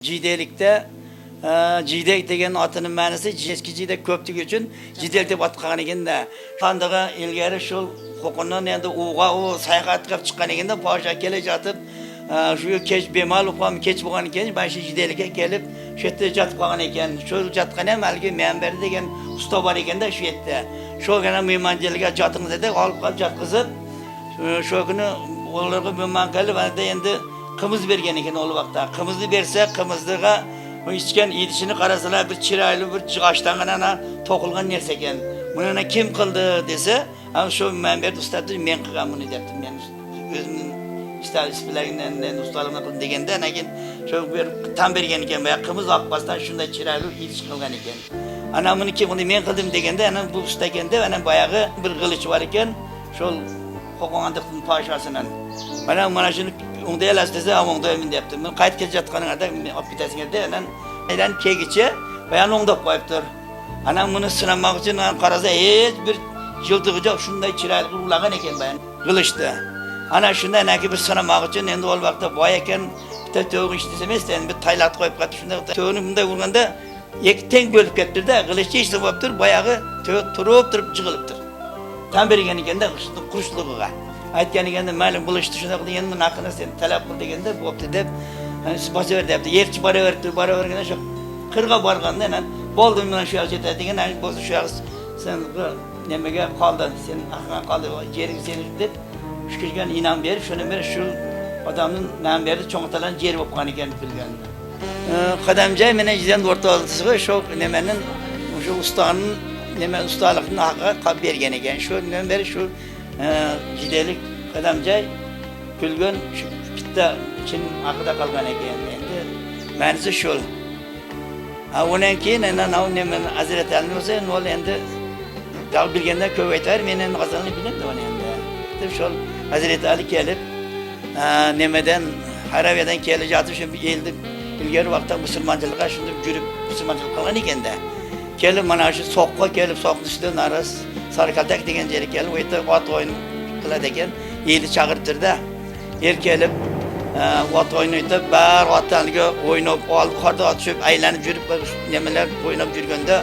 Jidelikte Jidek degan atının ma'nosi eski jidek ko'pligi uchun jidel deb atqan ekanda qandaga ilgari shu huququndan endi uga u sayohat qilib chiqqan ekanda podsha kela jotib shu kech bemal uqam kech bo'lgan ekan mana shu jidelga kelib shu yerda jotib qolgan ekan. Shu jotgan ham haligi Manber degan usta bor ekanda shu yerda. Shogana mehmonchilikka jotingiz dedi, olib qolib jotqizib shu kuni ularga mehmon qilib endi qimiz bergan ekan o vaqtda. Qimizni bersa, qimizliga ichgan idishini qarasalar bir chiroyli bir g'ashdan ana to'qilgan narsa ekan. Buni kim qildi desa, ana shu Manber ustadi men qilgan buni debdi. Men o'zimning istalaridan ustaligimni qildim deganda, lekin shu bir tan bergan ekan, boya qimiz oqqasdan shunday chiroyli idish qilgan ekan. Ana buni kim uni men qildim deganda, ana bu usta ekanda, ana boyagi bir qilich bor ekan, shu qo'qondiqning poshasidan. Mana shuni unda elas desa, amongda men debdi. Men qaytib kelayotganingda men olib ketasan deb, anan aylanib kelgicha bayan o'ngdab qo'yibdir. Ana buni sinamoq uchun qarasa, hech bir yildig'i yo'q, shunday chiroyli urlagan ekan bayan. Qilishdi. Ana shunday naki bir sinamoq uchun endi o vaqtda boy ekan, bitta to'g'ri ish desa emas, endi bir taylat qo'yib qatdi. Shunday to'g'rini bunday urganda ikki teng bo'lib ketdi-da, qilichchi ish bo'libdir, boyagi turib jig'ilibdir. Tan bergan ekanda qurushligiga. Aytgan ekanda, "Mayli bo'lishdi, shunday qildi, endi buni haqini sen talab qil" deganda, "Bo'pti" deb, "Bosaver" debdi. Yerchi boraverganda shu qirg'a borganda, "Bo'ldi, men shu yoqqa yetadi" degan, "Bo'lsa shu yoq sen nimaga qoldi? Sen haqingga qoldi, yering seni" deb shukirgan inom berib, shuni berib shu odamning Manberni cho'ngtalan yer bo'lib qolgan ekan bilgan. Qadamjay meni jidan o'rtog'isiga shu nimaning shu ustaning nima ustaligini haqqa qolib bergan ekan. Shu beri shu jidelik Qadamjay kulgan shu bitta chin haqida qolgan ekan. Endi ma'nosi shu. Undan keyin nima Hazrat Ali bo'lsa, nol endi dal bilganda ko'p aytar, men endi Qozonni bilaman uni endi. Deb shu Hazrat Ali kelib nimadan Haraviyadan kelib jotib shu eldi ilgari vaqtda musulmonchilikqa shunday yurib musulmonchilik qilgan ekanda. Kelib mana shu soqqa kelib soqdishda naras Sarkaltak degan yerga kelib, o yerda ot o'yin qiladi ekan. Yeli chaqirtirdi. Er kelib ot o'ynaydi, bar otlarga o'ynab, olib qarda otishib, aylanib yurib, nimalar o'ynab yurganda,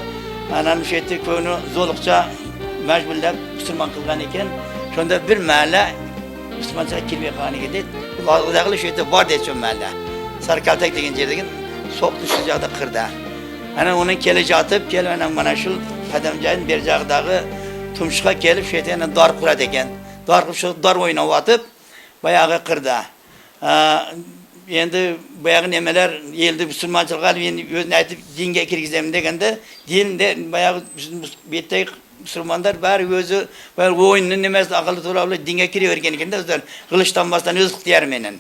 ana shu yerda ko'ni zo'liqcha majburlab musulmon qilgan ekan. Shunda bir mahalla musulmonchilik kelmay qolgan ekan deb, ularga shu yerda bor deb shu mahalla. Sarkaltak degan yerdagi soqdish joyda qirdi. Ana uni kelajotib, kelib mana shu Qadamjayning berjog'idagi tumshqa kelib shu yerda dor quradi ekan. Dor qilib shu dor o'ynab otib, boyagi qirdi. Endi boyagi nimalar eldi musulmonchilikqa men o'zini aytib dinga kirgizaman deganda, dinda boyagi bu yerdagi musulmonlar bari o'zi o'yinni nimasi aqlli to'g'ri dinga kiravergan ekanda, o'zlari qilishdanmasdan o'z ixtiyori menen.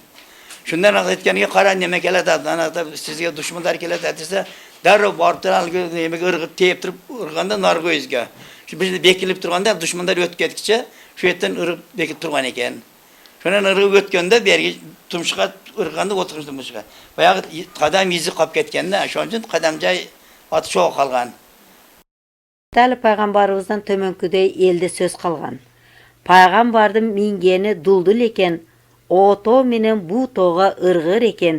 Shundan aytganiga qara nima keladi, ana sizga dushmanlar keladi desa, darrov borib turalgi nimaga irg'ib teyib turib urganda nargo'yizga. Shu bizda bekilib turganda dushmanlar o'tib ketgicha shu yerdan irg'ib bekib turgan ekan. Shundan irg'ib o'tganda bergi tumshqa urganda o'tirib tumshqa. Boyagi qadam izi qolib ketganda, shuning uchun Qadamjay oti shu qolgan. Tali payg'ambarimizdan to'mankuday elda so'z qilgan. Payg'ambarning mingeni duldul ekan, oto menen bu to'g'a irg'ir ekan.